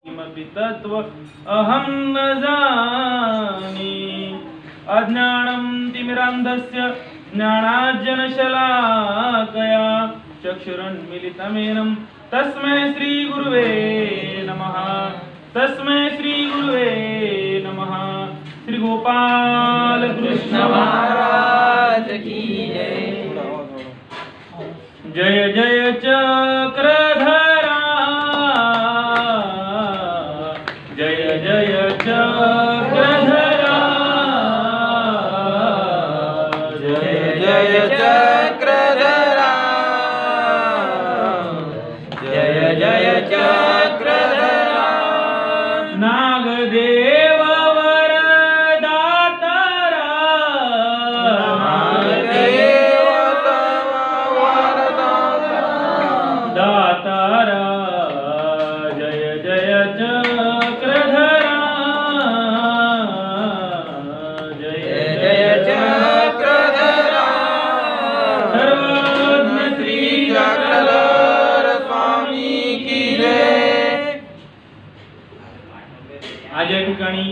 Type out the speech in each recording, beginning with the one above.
किमपि तत्त्व अहं न जाने अज्ञानं तिमिरान्धस्य ज्ञानाञ्जनशलाकया चक्षुरुन्मीलितं तस्मै श्रीगुरुवे नमः। तस्मै श्रीगुरुवे नमः। श्री गोपाल कृष्ण महाराज की जय। जय जय चक्रधरा, जय जय चक्रधरा, जय जय चक्रधरा, जय जय चक्रधरा। नागदेव वरदातारा, नागदेव दातारा, जय जय चक्रधरा, जय जय चक्रधरा। सर्वज्ञ श्री चक्रधर स्वामी की जय। आज या ठिकाणी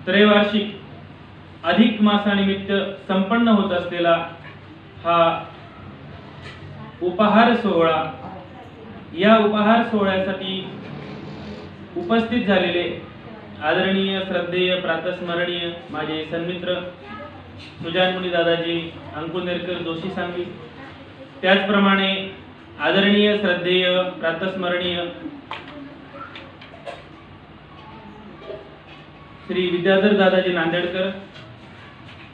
त्रैवार्षिक अधिक मासानिमित्त संपन्न होत असलेला हा उपहार सोहळा, या उपहार सोहळ्यासाठी उपस्थित झालेले आदरणीय श्रद्धेय प्रातस्मरणीय माझे सन्मित्र सुजानमुनी दादाजी अंकुनेरकर जोशी सांगली, त्याचप्रमाणे आदरणीय श्रद्धेय प्रातस्मरणीय श्री विद्याधर दादाजी नांदेडकर,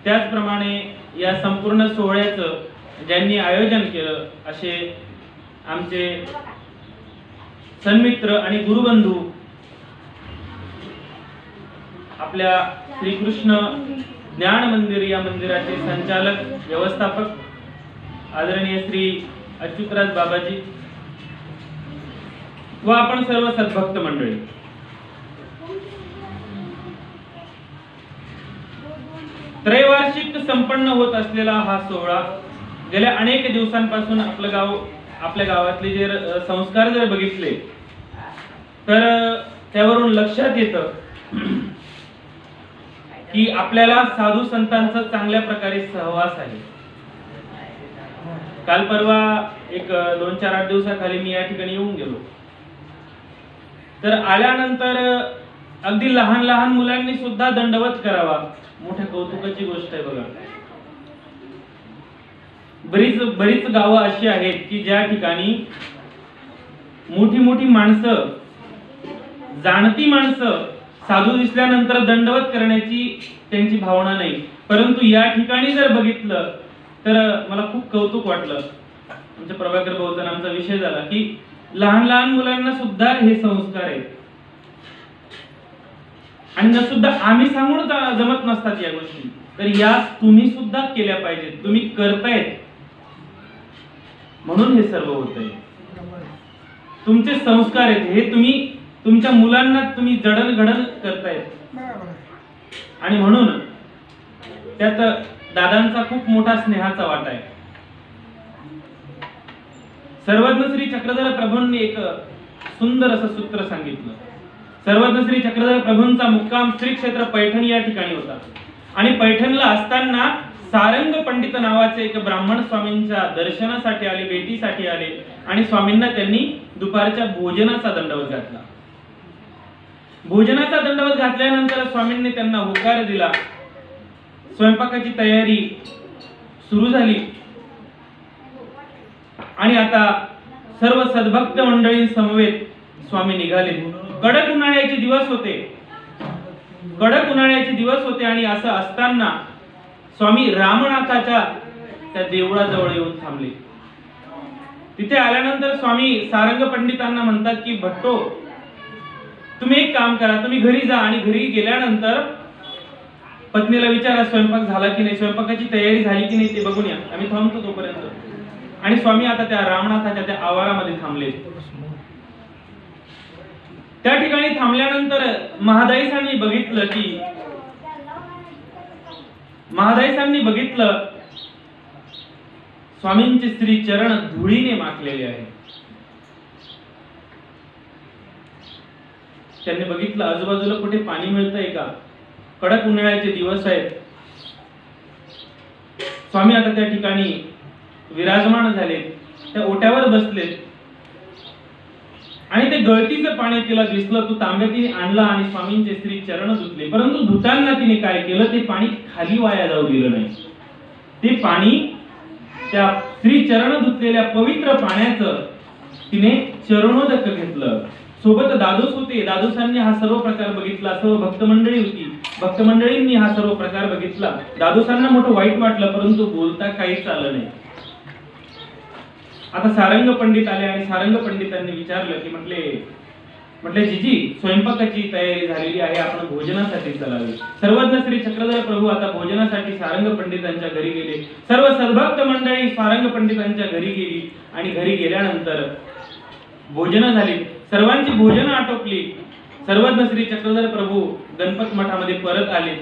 त्याचप्रमाणे या संपूर्ण सोहळ्याचं ज्यांनी आयोजन केलं असे आमचे सन्मित्र आणि गुरुबंधू, आपल्या श्रीकृष्ण ज्ञान मंदिर या मंदिराचे संचालक व्यवस्थापक आदरणीय श्री अच्युतराज बाबाजी व आपण सर्व सद्भक्त मंडळी, त्रैवार्षिक संपन्न होत असलेला हा सोहळा गेल्या अनेक दिवसांपासून आपल्या गावातले जे संस्कार जर बघितले तर त्यावरून लक्षात येतं की आपल्याला साधू संतांचा चांगल्या प्रकारे सहवास आहे। काल परवा एक 2-4-8 दिवसाखाली मी या ठिकाणी येऊन गेलो, तर आल्यानंतर अगदी लहान लहान मुलांनी सुद्धा दंडवत करावा, मोठ्या कौतुकाची गोष्ट आहे बघा। बरीच गावं अशी आहेत की ज्या ठिकाणी मोठी मोठी माणसं, जाणती माणसं साधू दिसल्यानंतर दंडवत करण्याची त्यांची भावना नाही, परंतु या ठिकाणी जर बघितलं तर मला खूप कौतुक वाटलं। आमच्या प्रभाकर भाऊचा आमचा विषय झाला की लहान लहान मुलांना सुद्धा हे संस्कार आहेत आणि सुद्धा आम्ही सांगून जमत नसतात या गोष्टी, तर या तुम्ही सुद्धा केल्या पाहिजेत, तुम्ही करतायत म्हणून हे सर्व होतंय। तुमचे संस्कार आहेत हे तुम्ही तुमच्या मुलांना तुम्ही जडणघडण करतायत आणि म्हणून त्यात दादांचा खूप मोठा स्नेहाचा वाटा आहे। सर्वज्ञ श्री चक्रधर प्रभूंनी एक सुंदर असं सूत्र सांगितलं। सर्वज्ञ श्री चक्रधर प्रभूंचा मुक्काम श्री क्षेत्र पैठण या ठिकाणी होता आणि पैठणला असताना सारंग पंडित नावाचे एक ब्राह्मण स्वामींच्या दर्शनासाठी आले, भेटीसाठी आले आणि स्वामींना त्यांनी दुपारच्या भोजनाचा दंडवत घातला। भोजनाचा दंडवत घातल्यानंतर स्वामींनी त्यांना होकार दिला, स्वयंपाकाची तयारी सुरू झाली आणि आता सर्व सद्भक्त मंडळी समवेत स्वामी निघाले। कडक उन्हाळ्याचे दिवस होते आणि असं असताना स्वामी रामनाथाच्या त्या देवळाजवळ येऊन थांबले। तिथे आल्यानंतर स्वामी सारंग पंडितांना म्हणतात की भट्टो, तुम्ही एक काम करा, तुम्ही घरी जा आणि घरी गेल्यानंतर पत्नीला विचारा स्वयंपाक झाला की नाही, स्वयंपाकाची तयारी झाली की नाही ते बघून या, आम्ही थांबतो तोपर्यंत। आणि स्वामी आता त्या रामनाथाच्या त्या आवारामध्ये थांबले। त्या ठिकाणी थांबल्यानंतर महादाईसांनी बघितलं स्वामींचे श्री चरण धुळीने माखलेले आहेत। त्यांनी बघितलं आजूबाजूला कुठे पाणी मिळतंय का, कडक उन्हाळ्याचे दिवस आहेत. स्वामी आता त्या ठिकाणी विराजमान झाले, त्या ओट्यावर बसलेत आणि ते गळतीचं पाणी तिला दिसलं. तो तांब्या तिने आणला आणि स्वामींचे श्री चरण धुतले. परंतु धुताना तिने काय केलं, ते पाणी खाली वाया जाऊ दिलं नाही. ते पाणी त्या श्री चरण धुतलेल्या पवित्र पाण्याचं तिने चरणोदक घेतलं. सोबत दादोस होते, दादोसांनी हा सर्व प्रकार बघितला. सर्व भक्त मंडळी होती, भक्त मंडळींनी हा सर्व प्रकार बघितला. दादोसांना मोठं वाईट वाटलं, परंतु बोलता काहीच आलं नाही. आता सारंग पंडित आले आणि सारंग पंडितांनी विचारलं की म्हटले जीजी, स्वयंपाकाची तयारी झालेली आहे, आपण भोजनासाठी चलावे. सर्वज्ञ श्री चक्रधर प्रभू आता भोजनासाठी सारंग पंडितांच्या घरी गेले. सर्व सद्भक्त मंडळी सारंग पंडितांच्या घरी गेली आणि घरी गेल्यानंतर भोजन झाली. सर्वांची भोजनं आटोपली. सर्वज्ञ श्री चक्रधर प्रभू गणपत मठामध्ये परत आले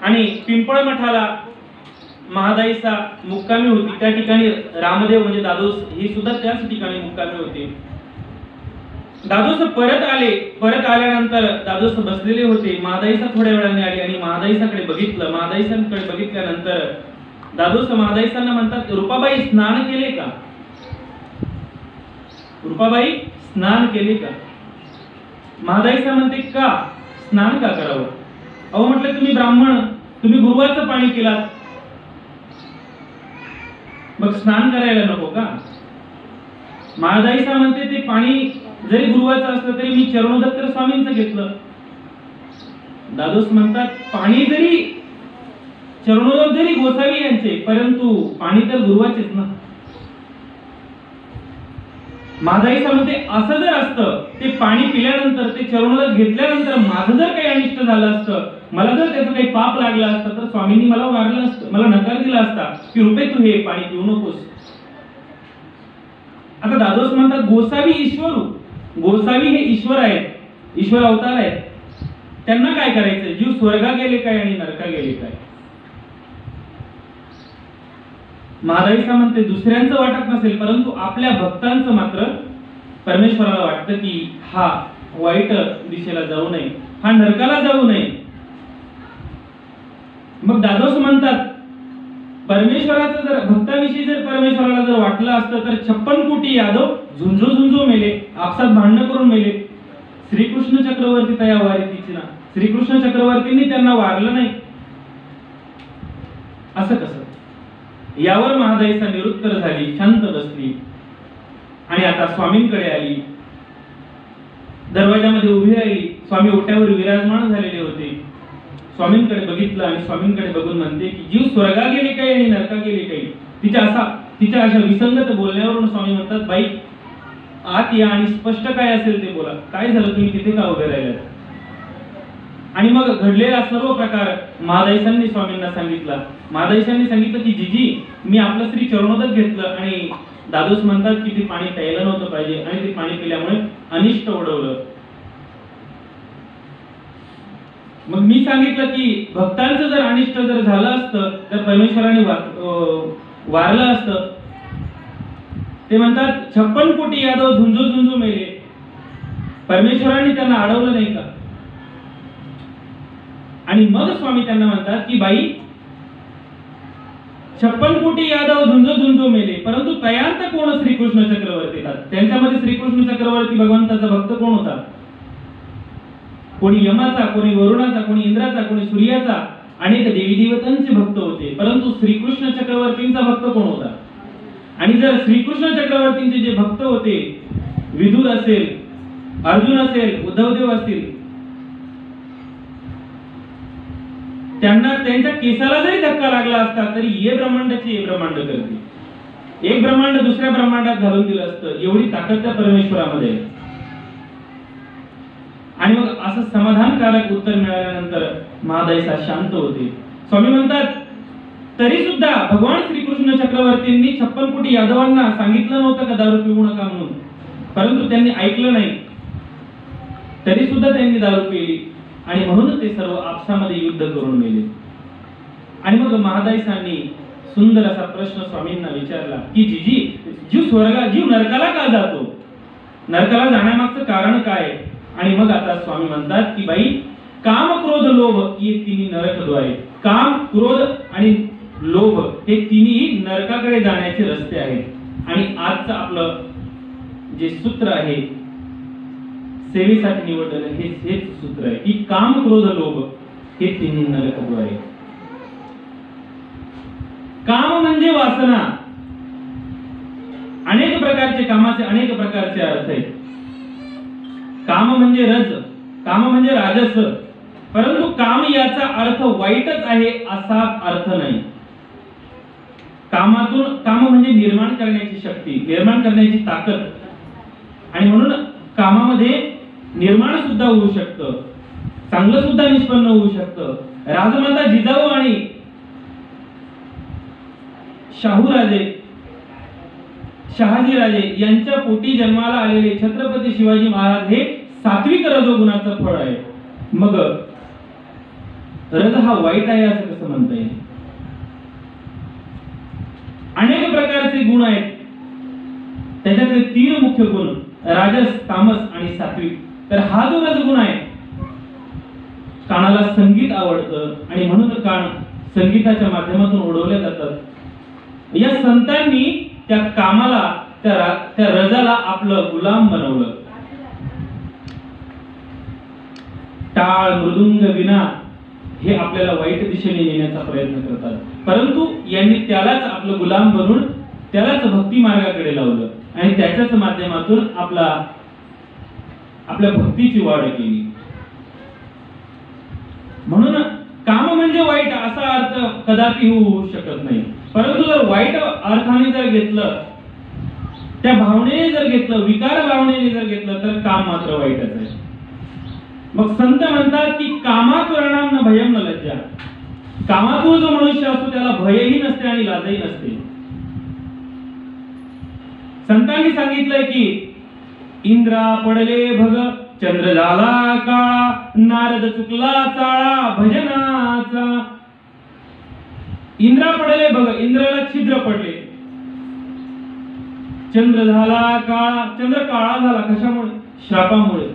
आणि पिंपळ मठाला महादाईचा मुक्कामी होती. त्या ठिकाणी रामदेव म्हणजे दादोस ही सुद्धा त्याच ठिकाणी मुक्कामी होते. दादोस परत आले. परत आल्यानंतर दादोस बसलेले होते. महादाईसा थोड्या वेळाने आली आणि महादाईसाकडे बघितलं. महादाईसांकडे बघितल्यानंतर दादोस महादाईसांना म्हणतात, रूपाबाई स्नान केले का? रूपाबाई स्नान केले का? महादाईसा म्हणते, का स्नान का करावं? अहो म्हटलं, तुम्ही ब्राह्मण, तुम्ही गुरुवारचं पाणी केलात, मग स्नान करायला नको का? महादाईसा म्हणते, ते पाणी जरी गुरुवारचं असलं तरी मी चरणोदक तर स्वामींचं घेतलं. दादोस म्हणतात, पाणी जरी चरणोदक जरी गोसावी यांचे, परंतु पाणी तर गुरुवारचेच ना. महादाईसा म्हणते, असं जर असतं, ते पाणी पिल्यानंतर, ते चरणोदक घेतल्यानंतर माझं जर काही अनिष्ट झालं असतं, मला जर त्याचं काही पाप लागलं असतं, तर स्वामींनी मला वारलं असतं, मला नकार दिला असता की रुपये तू हे पाणी पिऊ नकोस. आता दादोस म्हणतात, गोसावी ईश्वरू, गोसावी हे ईश्वर आहेत, ईश्वर अवतार आहेत, त्यांना काय करायचं? जीव स्वर्गा गेले काय आणि नरका गेले काय? महादाईसा म्हणते, दुसऱ्यांचं वाटत नसेल, परंतु आपल्या भक्तांचं मात्र परमेश्वराला वाटतं की हा वाईट दिशेला जाऊ नये, हा नरकाला जाऊ नये. मग दादोस म्हणतात, परमेश्वराचं जर भक्ताविषयी जर परमेश्वराला जर वाटलं असतं तर 56 कोटी यादव झुंजो झुंजो मेले, आपसात भांडण करून मेले. श्रीकृष्ण चक्रवर्ती तया वारीतीची ना, श्रीकृष्ण चक्रवर्तींनी त्यांना वारलं नाही, असं कसं? यावर महादाईसा निरुत्तर झाली, शांत बसली आणि आता स्वामींकडे आली. दरवाजामध्ये उभी राहिली. स्वामी ओट्यावर विराजमान झालेले होते. स्वामींकडे बघितलं आणि स्वामींकडे बघून म्हणते की जीव स्वर्गा गेले काय आणि नरका गेले काय? तिच्या अशा विसंगत बोलण्यावरून स्वामी म्हणतात, बाई आत या आणि स्पष्ट काय असेल ते बोला. काय झालं, तुम्ही तिथे का उभे राहिलात? आणि मग घडलेला सर्व प्रकार महादाईसांनी स्वामींना सांगितला. महादाईसांनी सांगितलं की जीजी, मी आपलं श्री चरणोदक घेतलं आणि दादोस म्हणतात की ते पाणी प्यायला नव्हतं पाहिजे आणि ते पाणी पिल्यामुळे अनिष्ट ओढवलं. मग मी सांगितलं की भक्तांचं जर अनिष्ट जर झालं असतं तर परमेश्वराने वारलं असतं. ते म्हणतात 56 कोटी यादव झुंजो झुंजो मेले, परमेश्वराने त्यांना अडवलं नाही का? आणि मग स्वामी त्यांना म्हणतात की बाई 56 कोटी यादव झुंजो झुंजो मेले, परंतु तयांत कोण? श्रीकृष्ण चक्रवर्ती. त्यांच्यामध्ये श्रीकृष्ण चक्रवर्ती भगवंताचा भक्त कोण होता? कोणी यमाचा, कोणी वरुणाचा, कोणी इंद्राचा, कोणी सूर्याचा, अनेक देवी देवतांचे भक्त होते, परंतु श्रीकृष्ण चक्रवर्तींचा भक्त कोण होता? आणि जर श्रीकृष्ण चक्रवर्तींचे जे भक्त होते, विदुर असेल, अर्जुन असेल, उद्धवदेव असतील, त्यांना त्यांच्या केसाला जरी धक्का लागला असता तरी ये ब्रह्मांडाचे ये ब्रह्मांड करते, एक ब्रह्मांड दुसऱ्या ब्रह्मांडात घालून दिलं असतं, एवढी ताकद त्या परमेश्वरामध्ये आहे. आणि मग असं समाधानकारक उत्तर मिळाल्यानंतर महादाईसा शांत होते. स्वामी म्हणतात, तरी सुद्धा भगवान श्रीकृष्ण चक्रवर्तींनी 56 कोटी यादवांना सांगितलं नव्हतं का दारू पिऊ नका म्हणून, परंतु त्यांनी ऐकलं नाही, तरी सुद्धा त्यांनी दारू पिली आणि म्हणून ते सर्व आपसामध्ये युद्ध करून मेले. आणि मग महादाईसांनी सुंदर असा प्रश्न स्वामींना विचारला की जीजी, जीव नरकाला का जातो? नरकाला जाण्यामागचं कारण काय? आणि मग आता स्वामी म्हणतात की बाई, काम क्रोध लोभ ही तिन्ही नरकद्वारे, काम क्रोध आणि लोभ हे तिन्ही नरकाकडे जाण्याचे रस्ते आहेत. आणि आजचं आपलं जे सूत्र आहे सेवेसाठी निवडलेलं हेच सूत्र आहे की काम क्रोध लोभ हे तिन्ही नरकद्वारे. काम म्हणजे वासना. अनेक प्रकारचे कामाचे अनेक प्रकारचे अर्थ आहेत. काम म्हणजे रज, काम म्हणजे राजस, परंतु काम याचा अर्थ वाईटच आहे असा अर्थ नाही. काम म्हणजे निर्माण करण्याची शक्ती, निर्माण करण्याची ताकद. आणि म्हणून कामामध्ये निर्माण सुद्धा होऊ शकतं, चांगलं सुद्धा निष्पन्न होऊ शकतं. राजमाता जिजाऊ आणि शहाजीराजे यांच्या पोटी जन्माला आलेले छत्रपती शिवाजी महाराज हे सात्विक रजोगुणाचं फळ आहे. मग रज हा वाईट आहे असं कसं म्हणता येईल? अनेक प्रकारचे गुण आहेत, त्याच्यातले 3 मुख्य गुण राजस, तामस आणि सात्विक. तर हा जो रजगुण आहे, कानाला संगीत आवडतं आणि म्हणून कान संगीताच्या माध्यमातून ओढवले जातात. या संतांनी त्या कामाला, त्या रजाला आपलं गुलाम बनवलं. टाळ मृदुंग विना हे आपल्याला वाईट दिशेने नेण्याचा प्रयत्न करतात, परंतु यांनी त्यालाच आपलं गुलाम बनवून त्यालाच भक्ती मार्गाकडे लावलं आणि त्याच्याच माध्यमातून आपल्या भक्तीची वाढ केली. म्हणून काम म्हणजे वाईट असा अर्थ कदापि होऊ शकत नाही. परंतु जर वाईट अर्थाने जर घेतलं, त्या भावनेने जर घेतलं, विकार भावनेने जर घेतलं, तर काम मात्र वाईटच आहे. मग संत म्हणतात की कामातुराणाम न भयम न लज्जा. कामातूर जो मनुष्य असतो त्याला भयही नसते आणि लाजही नसते. संतांनी सांगितलंय की इंद्रा पडले भग, चंद्र झाला काळा, नारद चुकला चाळा भजनाचा. इंद्रा पडले भग, इंद्राला छिद्र पडले. चंद्र झाला काळा, चंद्र काळा झाला. कशामुळे? श्रापामुळे.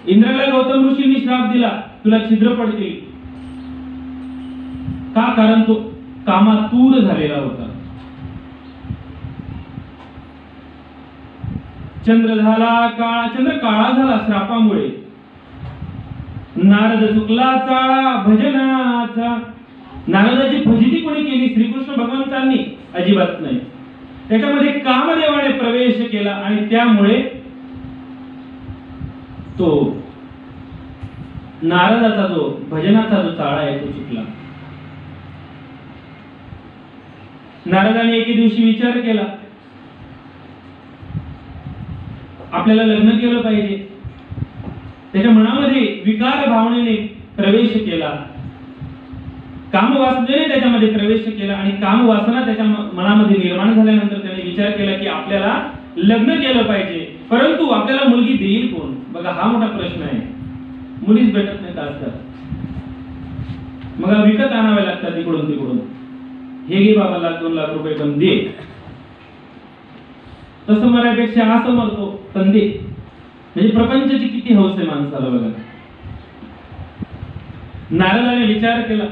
इंद्राला गौतम ऋषींनी श्राप दिला, तुला छिद्र पडतील. का? कारण तो कामातूर झालेला होता. चंद्र झाला काळा, चंद्र काळा झाला श्रापामुळे. नारद चुकला चाळा भजनाचा. नारदाची फजिती कोणी केली? श्रीकृष्ण भगवंतांनी? अजिबात नाही. त्याच्यामध्ये कामदेवाने प्रवेश केला आणि त्यामुळे तो नारदाचा जो भजनाचा जो चाळा आहे तो चुकला. नारदाने एके दिवशी विचार केला, आपल्याला लग्न केलं पाहिजे. त्याच्या मनामध्ये विकार भावनेने प्रवेश केला, कामवासनेने त्याच्यामध्ये प्रवेश केला आणि कामवासना त्याच्या मनामध्ये निर्माण झाल्यानंतर त्याने विचार केला की आपल्याला लग्न केलं पाहिजे, परंतु आपल्याला मुलगी देईल कोण? बघा, हा मोठा प्रश्न आहे. मुलीच भेटत नाहीत आजकाल. मग विकत आणावे लागतात इकडून तिकडून. हे घे बाबा, 1,00,000-2 लाख रुपये पण दे. तसं मरापेक्षा असं मरतो पण दे. म्हणजे प्रपंचाची किती हौस आहे माणसाला बघा. नारदाने विचार केला,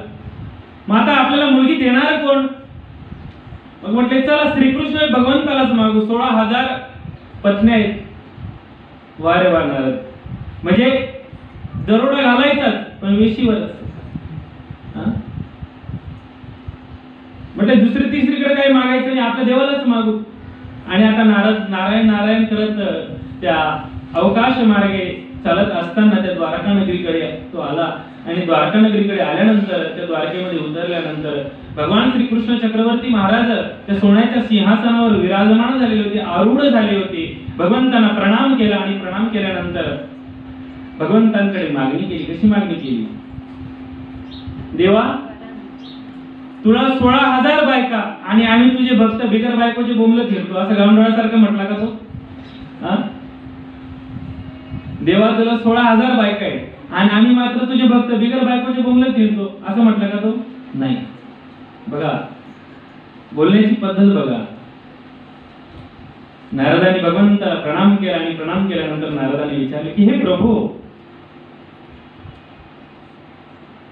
मग आता आपल्याला मुलगी देणार कोण? मग म्हटले चला श्रीकृष्ण भगवंतालाच मागू. 16,000 पत्नी आहेत. वारे वा नारद, म्हणजे दरोडा घालायचाच पण वेशीवरच. म्हटले दुसरी तिसरीकडे काही मागायचं नाही, आपल्या देवालाच मागू. आणि आता नारायण नारायण करत त्या अवकाश मार्गे चालत असताना त्या द्वारका नगरीकडे तो आला. आणि द्वारका नगरीकडे आल्यानंतर, त्या द्वारकेमध्ये उतरल्यानंतर भगवान श्रीकृष्ण चक्रवर्ती महाराज त्या सोन्याच्या सिंहासनावर विराजमान झालेले होते, आरूढ झाले होते. भगवंतांना प्रणाम केला आणि प्रणाम केल्यानंतर भगवंतांकडे मागणी केली. कशी मागणी केली? देवा, तुला 16,000 बायका आणि आम्ही तुझे भक्त बिगर बायकोचे बोंबलं फिरतो, असं गावंडोळ्यासारखं म्हटला का तो? देवा, तुला 16,000 बायका आहेत आणि आम्ही मात्र तुझे भक्त बिगर बायकोचे बोंबलं फिरतो, असं म्हटलं का तो? नाही. बघा, बोलण्याची पद्धत बघा. नारदांनी भगवंताला प्रणाम केला आणि प्रणाम केल्यानंतर नारदांनी विचारले की हे प्रभू,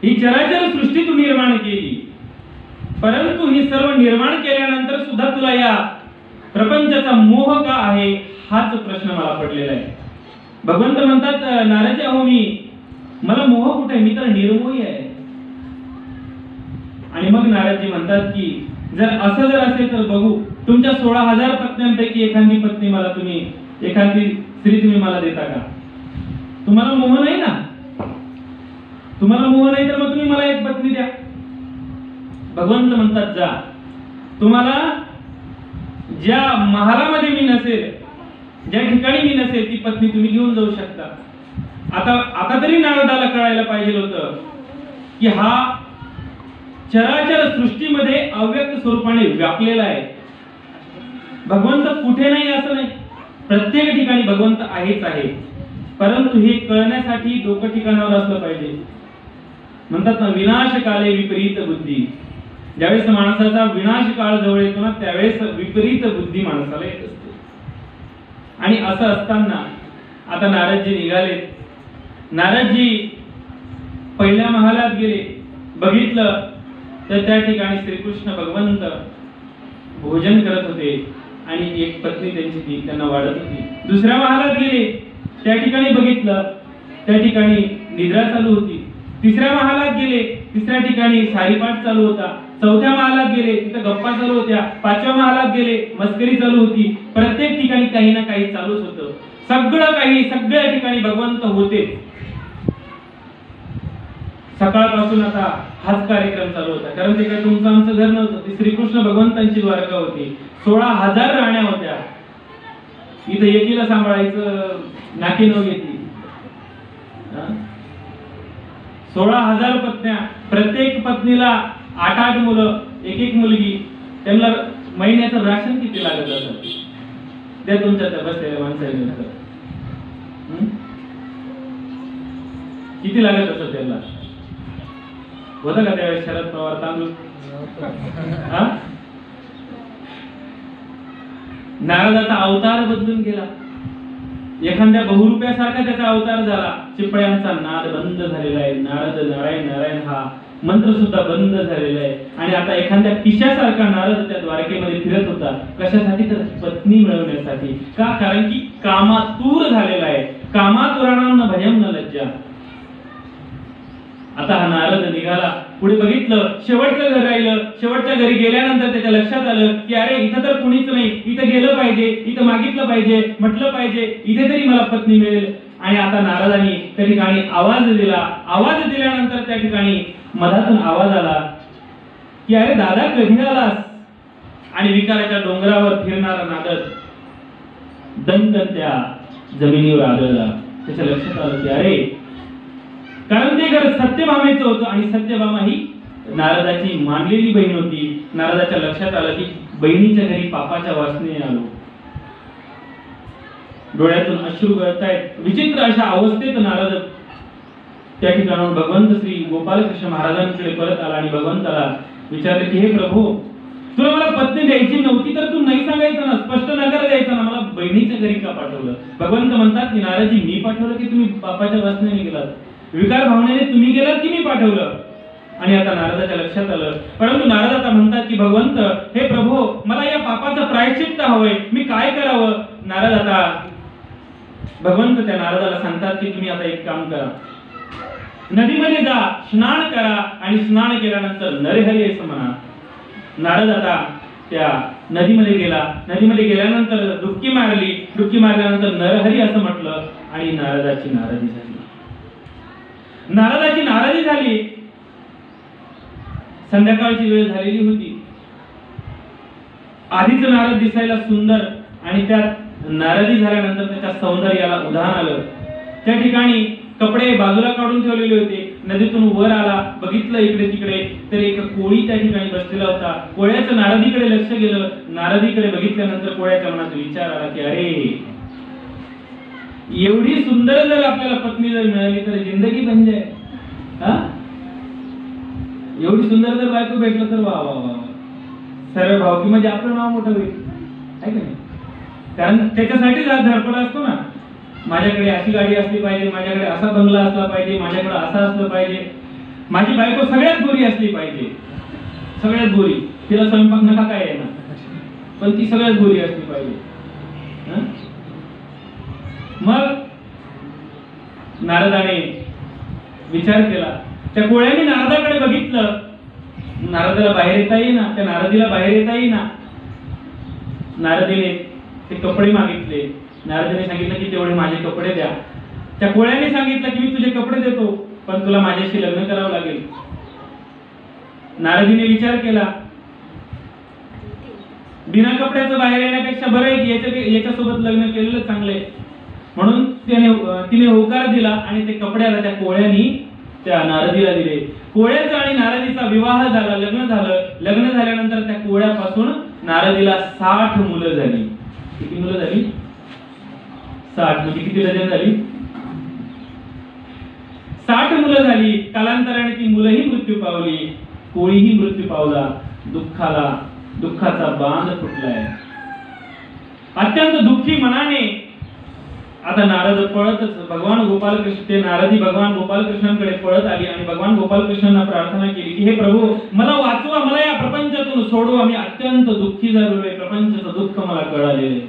ही चराचर सृष्टी तू निर्माण केली, परंतु ही सर्व निर्माण केल्यानंतर सुद्धा तुला या प्रपंचाचा मोह का आहे, हाच प्रश्न मला पडलेला आहे. भगवंत म्हणतात, नारद अहो मला मोह कुठे, मी तर निर्मोही आहे. आणि मग नारदजी म्हणतात की जर असं जर असेल तर बघू, तुमच्या 16,000 पत्न्यांपैकी एखादी पत्नी मला तुम्ही, एखादी स्त्री तुम्ही मला देता का? तुम्हाला मोह नाही ना? तुम्हाला मोह नाही तर मग तुम्ही मला एक पत्नी द्या. भगवंत म्हणतात, जा, तुम्हाला ज्या महालामध्ये मी नसेल, ज्या ठिकाणी मी नसेल, ती पत्नी तुम्ही घेऊन जाऊ शकता. आता तरी नारदाला कळायला पाहिजे होतं की हा चराचर सृष्टीमध्ये अव्यक्त स्वरूपाने व्यापलेला आहे. भगवंत कुठे नाही असं नाही, प्रत्येक ठिकाणी भगवंत आहेच आहे. परंतु हे कळण्यासाठी डोकं ठिकाणावर असलं पाहिजे. म्हणतात ना, विनाश काले विपरीत बुद्धी. ज्यावेळेस माणसाचा विनाश काळ जवळ येतो ना, त्यावेळेस विपरीत बुद्धी माणसाला येत असते. आणि असं असताना आता नारदजी निघाले. नारदजी पहिल्या महालात गेले. बघितलं तर त्या ठिकाणी श्रीकृष्ण भगवंत भोजन करत होते आणि एक पत्नी त्यांची ती त्यांना वाढत होती. दुसऱ्या महालात गेले, त्या ठिकाणी बघितलं, त्या ठिकाणी निद्रा चालू होती. तिसऱ्या महालात गेले, तिसऱ्या ठिकाणी सारीपाठ चालू होता. चौथ्या महालात गेले, तिथे गप्पा चालू होत्या. पाचव्या महालात गेले, मस्करी चालू होती. प्रत्येक ठिकाणी काही ना काही चालूच होतं. सगळं काही सगळ्या ठिकाणी भगवंत होते. सकाळपासून आता हाच कार्यक्रम चालू होता, कारण ते काय तुमचं आमचं घर नव्हतं, ती श्रीकृष्ण भगवंतांची द्वारका होती. 16,000 राण्या होत्या. इथं एकीला सांभाळायचं नाकी नव घेतली. 16,000 पत्न्या, प्रत्येक पत्नीला 8-8 मुलं, एक मुलगी. त्यांना महिन्याचं राशन किती लागत असतं? त्या तुमच्या त्या बसलेल्या माणसाने किती लागत असत त्यांना? होता का त्यावेळेस शरद पवार तांदूळ? नारदाचा अवतार बदलून गेला. एखाद्या बहुरूप्यासारखा त्याचा अवतार झाला. चिपळ्यांचा नाद बंद झालेला आहे. नारद नारायण नारायण हा मंत्र सुद्धा बंद झालेला आहे. आणि आता एखाद्या पिशासारखा नारद त्या द्वारकेमध्ये फिरत होता. कशासाठी? तर पत्नी मिळवण्यासाठी. का? कारण की कामातूर झालेला आहे. कामातुराणांना भयम न लज्जा. आता हा नारद निघाला. पुढे बघितलं, शेवटचं घर राहिलं. शेवटच्या घरी गेल्यानंतर त्याच्या लक्षात आलं की अरे, इथं तर कुणीच नाही. इथं गेलं पाहिजे, इथं मागितलं पाहिजे, म्हटलं पाहिजे, इथे तरी मला पत्नी मिळेल. आणि आता नारदांनी त्या ठिकाणी आवाज दिला. आवाज दिल्यानंतर त्या ठिकाणी मधातून आवाज आला की अरे दादा, कधी आलास? आणि विकाराच्या डोंगरावर फिरणारा नारद दणकन त्या जमिनीवर आदळला. त्याच्या लक्षात आलं की अरे, कारण ते घर सत्यभामेचं होतं आणि सत्यभामा ही नारदाची मानलेली बहीण होती. नारदाच्या लक्षात आलं की बहिणीच्या घरी पापाच्या वासनेने आलो. डोळ्यातून अश्रू गळतायत. विचित्र अशा अवस्थेत नारद त्या ठिकाणाहून भगवंत श्री गोपालकृष्ण महाराजांकडे परत आला आणि भगवंताला विचारले की हे प्रभू, तुला मला पत्नी द्यायची नव्हती तर तू नाही सांगायचं ना, स्पष्ट नकार द्यायचा ना, मला बहिणीच्या घरी का पाठवलं? भगवंत म्हणतात की नारदजी, मी पाठवलं की तुम्ही पापाच्या वासनेने गेलात? विकार भावनेने तुम्ही गेलात की मी पाठवलं? आणि आता नारदाच्या लक्षात आलं. परंतु नारद आता म्हणतात की भगवंत, हे प्रभू, मला या पापाचं प्रायश्चित्त हवंय, मी काय करावं? नारद आता भगवंत त्या नारदाला सांगतात की तुम्ही आता एक काम करा, नदीमध्ये जा, स्नान करा आणि स्नान केल्यानंतर नरहरी असं म्हणा. नारद आता त्या नदीमध्ये गेला. नदीमध्ये गेल्यानंतर डुबकी मारली. डुबकी मारल्यानंतर नरहरी असं म्हटलं आणि नारदाची नाराजी झाली. नारदाची नाराजी झाली. संध्याकाळची वेळ झालेली होती. आधीच नारद दिसायला सुंदर आणि त्यात नाराजी झाल्यानंतर त्याच्या सौंदर्याला उधाण आलं. त्या ठिकाणी कपडे बाजूला काढून ठेवलेले होते. नदीतून वर आला, बघितलं इकडे तिकडे तर एक कोळी त्या ठिकाणी बसलेला होता. कोळ्याचं नारदीकडे लक्ष गेलं. नारदीकडे बघितल्यानंतर कोळ्याच्या मनात विचार आला की अरे, एवढी सुंदर जर आपल्याला पत्नी जर मिळाली तर जिंदगी बन जाय. एवढी सुंदर जर बायको भेटलं तर वा वा वा, सर्व भावकी म्हणजे आपलं नाव मोठं होईल, आहे का नाही? कारण त्याच्यासाठीच आज धडपड असतो ना, माझ्याकडे अशी गाडी असली पाहिजे, माझ्याकडे असा बंगला असला पाहिजे, माझ्याकडे असं असलं पाहिजे, माझी बायको सगळ्यात गोरी असली पाहिजे, सगळ्यात गोरी, तिला स्वयंपाक नका काय आहे ना, पण ती सगळ्यात गोरी असली पाहिजे. मग नारदाने विचार केला, त्या कोळ्याने नारदाकडे बघितलं, नारदाला बाहेर येता येईना, त्या नारदीला बाहेर येता येईना. नारदीने ते कपडे मागितले, नारदीने सांगितलं की तेवढे माझे कपडे द्या. त्या कोळ्याने सांगितलं की मी तुझे कपडे देतो, पण तुला माझ्याशी लग्न करावं लागेल. नारदीने विचार केला, बिना कपड्याचं बाहेर येण्यापेक्षा बरं आहे की याच्यासोबत लग्न केलेलं चांगलंय. म्हणून तिने होकार दिला आणि ते कपड्याला त्या कोळ्यानी त्या नारदीला दिले. कोळ्याचा आणि नारदीचा विवाह झाला, लग्न झालं. लग्न झाल्यानंतर त्या कोळ्यापासून नारदीला 60 मुलं झाली. किती मुलं झाली? 60. म्हणजे किती डझन झाली? 60 मुलं झाली. कालांतराने ती मुलंही मृत्यू पावली, कोळीही मृत्यू पावला. दुःखाचा बांध फुटलाय. अत्यंत दुःखी मनाने आता नारद पळतच भगवान गोपालकृष्ण, ते नारदी भगवान गोपालकृष्णांकडे पळत आली आणि भगवान गोपालकृष्णांना प्रार्थना केली की हे प्रभू, मला वाचवा, मला या प्रपंचातून सोडवा, मी अत्यंत दुःखी झालोय, प्रपंचाचं दुःख मला कळालेले.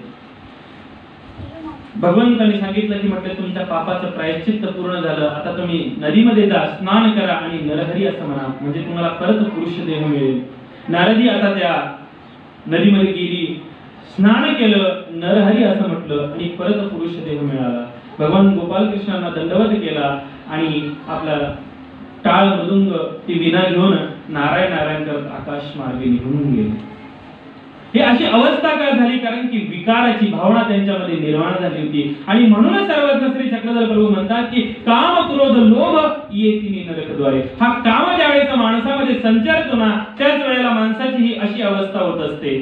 भगवंतांनी सांगितलं की म्हटलं तुमच्या पापाचं प्रायश्चित्त पूर्ण झालं, आता तुम्ही नदीमध्ये जा, स्नान करा आणि नरहरी असं म्हणा, म्हणजे तुम्हाला परत पुरुष देह मिळेल. नारदी आता त्या नदीमध्ये गेली, स्नान केलं, नरहरी असं म्हटलं आणि परत पुरुष देह मिळाला. भगवान गोपालकृष्णांना दंडवत केला आणि आपला टाळ मृदुंग ती विना घेऊन नारायण नारायण करत आकाश मार्गे निघून गेले. ही अशी अवस्था का झाली? कारण की विकाराची भावना त्यांच्यामध्ये निर्माण झाली होती. आणि म्हणूनच सर्वज्ञ श्री चक्रधर प्रभू म्हणतात की काम क्रोध लोभ येती नरकद्वारे. हा काम ज्यावेळेस माणसामध्ये संचारतो ना, त्याच वेळेला माणसाची ही अशी अवस्था होत असते,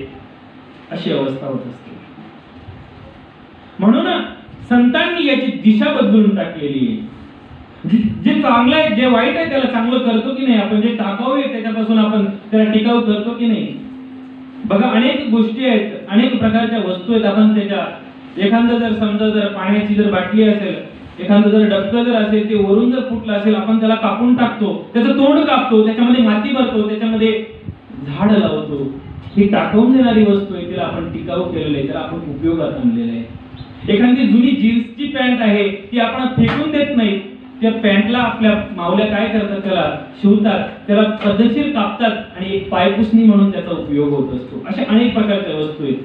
अशी अवस्था होत असते. म्हणून संतांनी याची दिशा बदलून टाकलेली आहे. जे चांगलं आहे, जे वाईट आहे त्याला चांगलं करतो की नाही आपण, जे टाकाऊ आहे त्याच्यापासून आपण त्याला टिकाऊ करतो की नाही. बघा, अनेक गोष्टी आहेत, अनेक प्रकारच्या वस्तू आहेत. आपण त्याच्या एखादं जर समजा जर पाण्याची जर बाटली असेल, एखादं जर डबकं जर असेल, ते वरून जर फुटलं असेल, आपण त्याला कापून टाकतो, त्याचं तोंड कापतो, त्याच्यामध्ये माती भरतो, त्याच्यामध्ये झाड लावतो. ही टाकवून देणारी वस्तू आहे, तिला आपण टिकाऊ केलेलं आहे, त्याला आपण उपयोगात आणलेलं आहे. एखादी जुनी जीन्सची पॅन्ट आहे, ती आपण फेकून देत नाही, त्या पॅन्टला आपल्या मावल्या काय करतात, त्याला शिवतात, त्याला पद्धतशीर कापतात आणि एक पायपुसणी म्हणून त्याचा उपयोग होत असतो. अशा अनेक प्रकारच्या वस्तू आहेत,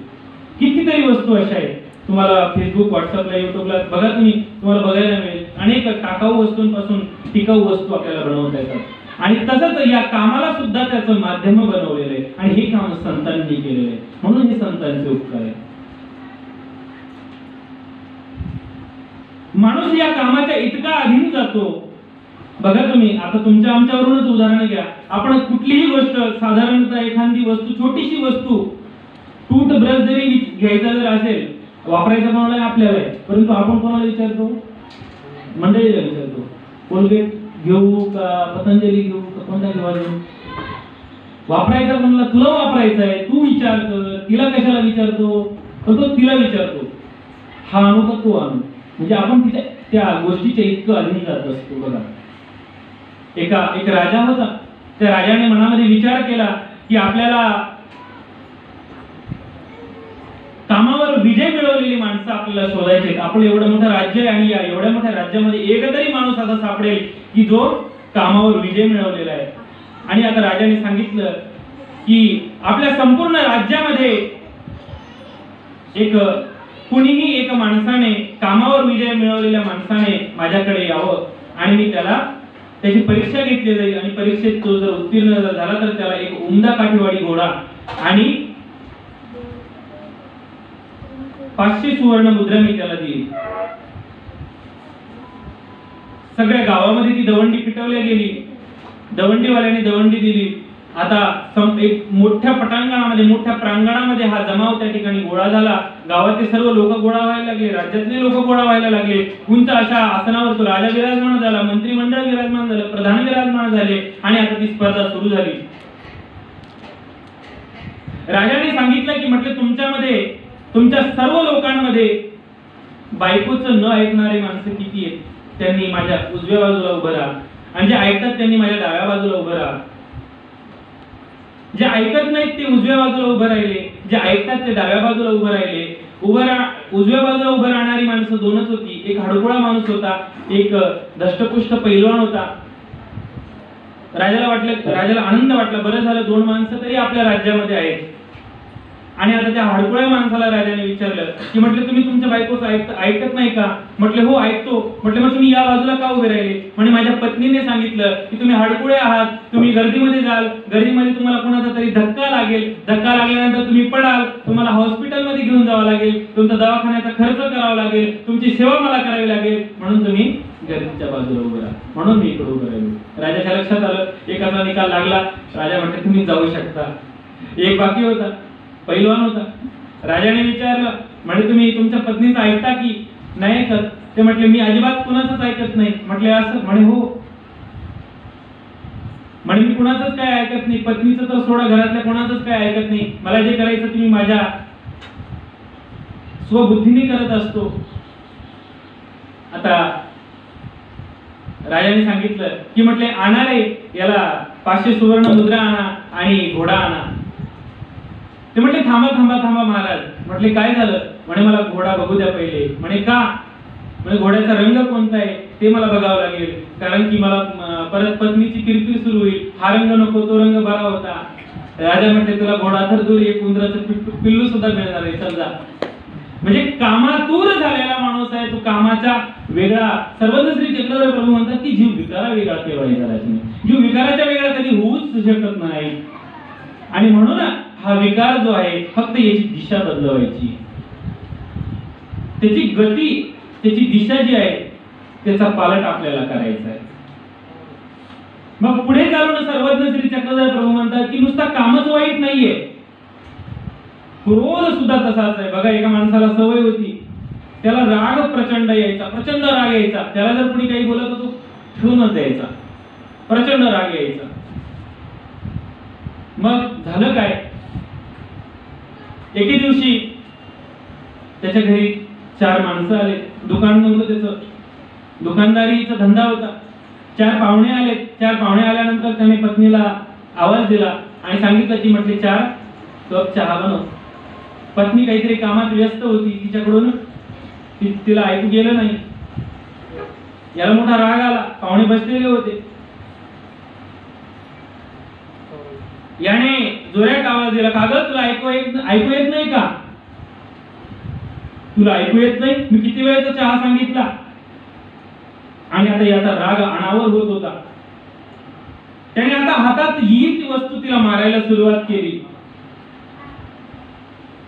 कितीतरी वस्तू अशा आहेत. तुम्हाला फेसबुक, व्हॉट्सअपला, युट्यूबला बघा, तुम्हाला बघायला मिळेल अनेक टाकाऊ वस्तूंपासून टिकाऊ वस्तू आपल्याला बनवता येतात. आणि तसंच या कामाला सुद्धा त्याचं माध्यम बनवलेलं आहे आणि हे काम संतांनी केलेलं आहे. म्हणून हे संतांचे उपकार आहे. माणूस या कामाच्या इतका अधीन जातो. बघा तुम्ही आता तुमच्या आमच्यावरूनच उदाहरण घ्या. आपण कुठलीही गोष्ट, साधारणतः एखादी वस्तू, छोटीशी वस्तू, टूथ ब्रश जरी घ्यायचा जर असेल, वापरायचा कोणाला आपल्याला आहे, परंतु आपण कोणाला विचारतो? मंडळीला विचारतो, कोलगेट घेऊ का पतंजली घेऊ का कोणता घेऊ? वापरायचा कोणाला? तुला वापरायचा आहे, तू विचार कर. तिला कशाला विचारतो? तो तिला विचारतो, हा आणू का तो आणू? म्हणजे आपण त्या गोष्टीच्या इतकं अधीन जात असतो. बघा, एक राजा होता. त्या राजाने मनामध्ये विचार केला की आपल्याला कामावर विजय मिळवलेली माणसं आपल्याला शोधायचे. आपलं एवढं मोठं राज्य आहे आणि या एवढ्या मोठ्या राज्यामध्ये एक तरी माणूस असा सापडेल की जो कामावर विजय मिळवलेला आहे. आणि आता राजाने सांगितलं की आपल्या संपूर्ण राज्यामध्ये कुणीही एक माणसाने, कामावर विजय मिळवलेल्या माणसाने माझ्याकडे यावं आणि मी त्याची परीक्षा घेतली जाईल आणि परीक्षेत तो जर उत्तीर्ण झाला तर त्याला एक उमदा काठीवाडी घोडा आणि 500 सुवर्ण मुद्रा मी त्याला देईल. सगळ्या गावामध्ये ती दवंडी पिटवल्या गेली. दवंडीवाल्याने दवंडी दिली. आता एक मोठ्या पटांगणामध्ये, मोठ्या प्रांगणामध्ये हा जमाव त्या ठिकाणी गोळा झाला. गावातले सर्व लोक गोळा व्हायला लागले, राज्यातले लोक गोळा व्हायला लागले. उंच अशा आसनावर तो राजा विराजमान झाला, मंत्रिमंडळ विराजमान झालं, प्रधान विराजमान झाले आणि आता ती स्पर्धा सुरू झाली. राजाने सांगितलं की म्हटलं तुमच्यामध्ये तुमच्या सर्व लोकांमध्ये बायकोचं न ऐकणारे माणसं किती आहेत? त्यांनी माझ्या उजव्या बाजूला उभं राहा, आणि जे ऐकतात त्यांनी माझ्या डाव्या बाजूला उभं राहा. जे ऐकत नाहीत ते उजव्या बाजूला उभं राहिले, जे ऐकतात ते डाव्या बाजूला उभं राहिले. उजव्या बाजूला उभं राहणारी माणसं दोनच होती. एक हडकुळा माणूस होता, एक धष्टपुष्ट पैलवान होता. राजाला आनंद वाटला, बरं झालं दोन माणसं तरी आपल्या राज्यामध्ये आहेत. आणि आता त्या हडकुळ्या माणसाला राजाने विचारलं की म्हटलं तुम्ही तुमच्या बायकोचं ऐकत नाही का? म्हटले हो ऐकतो. म्हटलं मग तुम्ही या बाजूला का उभे राहिले? म्हणजे माझ्या पत्नीने सांगितलं की तुम्ही हडकुळे आहात, तुम्ही गर्दीमध्ये जाल, गर्दीमध्ये तुम्हाला कोणाचा तरी धक्का लागेल, धक्का लागल्यानंतर तुम्ही पडाल, तुम्हाला हॉस्पिटलमध्ये घेऊन जावं लागेल, तुमचा दवाखान्याचा खर्च करावा लागेल, तुमची सेवा मला करावी लागेल, म्हणून तुम्ही गर्दीच्या बाजूला उभे राहा. म्हणून मी इकडे उभे राहिलो. राजाच्या लक्षात आलं, एकाचा निकाल लागला. राजा म्हटले तुम्ही जाऊ शकता. एक बाकी होता, पैलवान होता. राजाने विचारलं म्हणजे तुम्ही तुमच्या पत्नीचं ऐकता की नाही ऐकत? ते म्हटले मी अजिबात कुणाचंच ऐकत नाही. म्हटले असं? म्हणे हो. म्हणे मी कुणाचंच काय ऐकत नाही, पत्नीचं तर सोडा, घरातल्या कोणाचंच काय ऐकत नाही. मला जे करायचं तुम्ही माझ्या स्वबुद्धीने करत असतो. आता राजाने सांगितलं की म्हटले आणा रे याला 500 सुवर्ण मुद्रा आणा आणि घोडा आणा. ते म्हटले थांबा थांबा थांबा महाराज. म्हटले काय झालं? म्हणे मला घोडा बघू द्या पहिले. म्हणे का? म्हणे घोड्याचा रंग कोणता आहे ते मला बघावं लागेल, कारण की मला परत पत्नीची किरकिर सुरू होईल. हा रंग नको, तो रंग बरा होता. राजा म्हटले तुला घोडा तर दूर, एक उंदराचं पिल्लू सुद्धा मिळणार आहे, समजा. म्हणजे कामातूर झालेला माणूस आहे तो, कामाचा वेगळा. सर्वज्ञ श्री चक्रधर प्रभू म्हणतात की जीव विकारा वेगळा केव्हाही करायचा नाही. जीव विकाराच्या वेगळा कधी होऊच शकत नाही. आणि म्हणून हा विकार जो आहे फक्त याची दिशा बदलवायची, त्याची गती, त्याची दिशा जी आहे त्याचा पालट आपल्याला करायचा आहे. मग पुढे चालून सर्वज्ञ श्री चक्रधर प्रभू म्हणतात की नुसता कामच वाईट नाहीये, क्रोध सुद्धा तसाच आहे. बघा एका माणसाला सवय होती, त्याला राग प्रचंड यायचा, प्रचंड राग यायचा. त्याला जर कुणी काही बोलत होतो ठेवूनच द्यायचा, प्रचंड राग यायचा. मग झालं काय? एके दिवशी त्याच्या घरी 4 माणसं आले. दुकान नव्हतं त्याचं, दुकानदारीचा धंदा होता. 4 पाहुणे आले. 4 पाहुणे आल्यानंतर त्याने पत्नीला आवाज दिला आणि सांगितलं की म्हटले 4 कप चहा बनव. पत्नी काहीतरी कामात व्यस्त होती, तिच्याकडून तिला ऐकू गेलं नाही. याला मोठा राग आला. पाहुणे बसलेले होते. याने जोरात आवाज दिला, का ग तुला ऐकू येत नाही का? तुला ऐकू येत नाही? मी किती वेळेचा चहा सांगितला. आणि आता याचा राग अनावर होत होता. त्याने आता हातात येईल ती वस्तू तिला मारायला सुरुवात केली.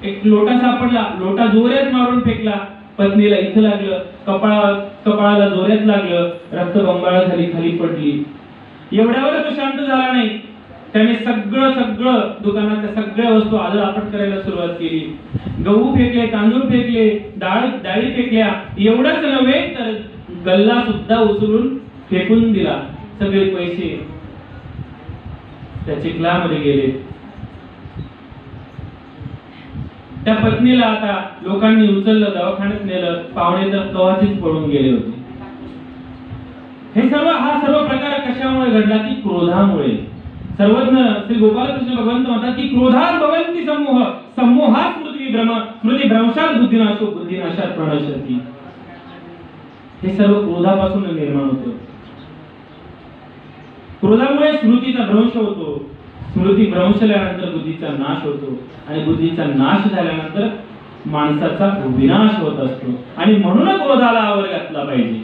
एक लोटा सापडला, लोटा जोरात मारून फेकला. पत्नीला इथं लागलं, कपाळाला जोरात लागलं, रक्तबंबाळ झाली, खाली पडली. एवढ्यावर तो शांत झाला नाही. त्याने सगळं दुकानातल्या सगळ्या वस्तू आदळआपट करायला सुरुवात केली. गहू फेकले, तांदूळ फेकले, डाळी फेकल्या. एवढंच नव्हे तर गल्ला सुद्धा उचलून फेकून दिला. सगळे पैसे त्या चिखलामध्ये गेले. त्या पत्नीला आता लोकांनी उचललं, दवाखान्यात नेलं. पाहुणे तर कवाचीच पळून गेले होते. हा सर्व प्रकार कशामुळे घडला? की क्रोधामुळे. सर्वज्ञ श्री गोपालकृष्ण भगवंत म्हणतात की क्रोधात भवन्ति समूह, समूहात स्मृती भ्रंशात बुद्धिनाशो, बुद्धिनाशात प्रणश्यति. हे सर्व क्रोधापासून निर्माण होतं. क्रोधामुळे स्मृतीचा भ्रंश होतो. स्मृती भ्रंशल्यानंतर बुद्धीचा नाश होतो. आणि बुद्धीचा नाश झाल्यानंतर माणसाचा विनाश होत असतो. आणि म्हणून क्रोधाला आवर घातला पाहिजे.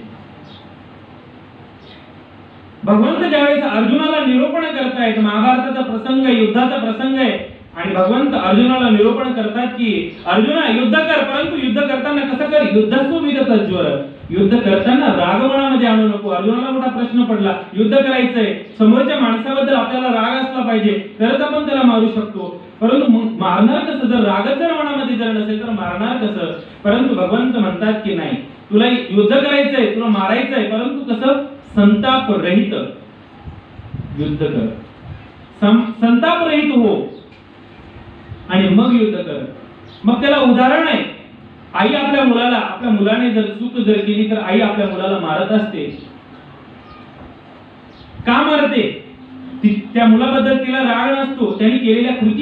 भगवंत ज्यावेळेस अर्जुनाला निरूपण करतायत, महाभारताचा प्रसंग, युद्धाचा प्रसंग आहे, आणि भगवंत अर्जुनाला निरूपण करतात की अर्जुना युद्ध कर, परंतु युद्ध करताना कसं कर? युद्धस्व विगत ज्वर. युद्ध करताना राग मनामध्ये आणू नको. अर्जुनाला मोठा प्रश्न पडला, युद्ध करायचंय, समोरच्या माणसाबद्दल आपल्याला राग असला पाहिजे, तरच आपण त्याला मारू शकतो. परंतु मारणार कसं? जर रागच जर मनामध्ये जर नसेल तर मारणार कसं? परंतु भगवंत म्हणतात की नाही, तुला युद्ध करायचंय, तुला मारायचंय, परंतु कसं? संताप रहित युद्ध कर. संताप रहित हो आणि मग युद्ध कर. मग त्याला उदाहरण आहे, आई आपल्या मुलाने जर चूक जर केली तर आई आपल्या मुलाला मारत असते. का मारते? त्या मुलाबद्दल तिला राग नसतो, त्यांनी केलेल्या कृती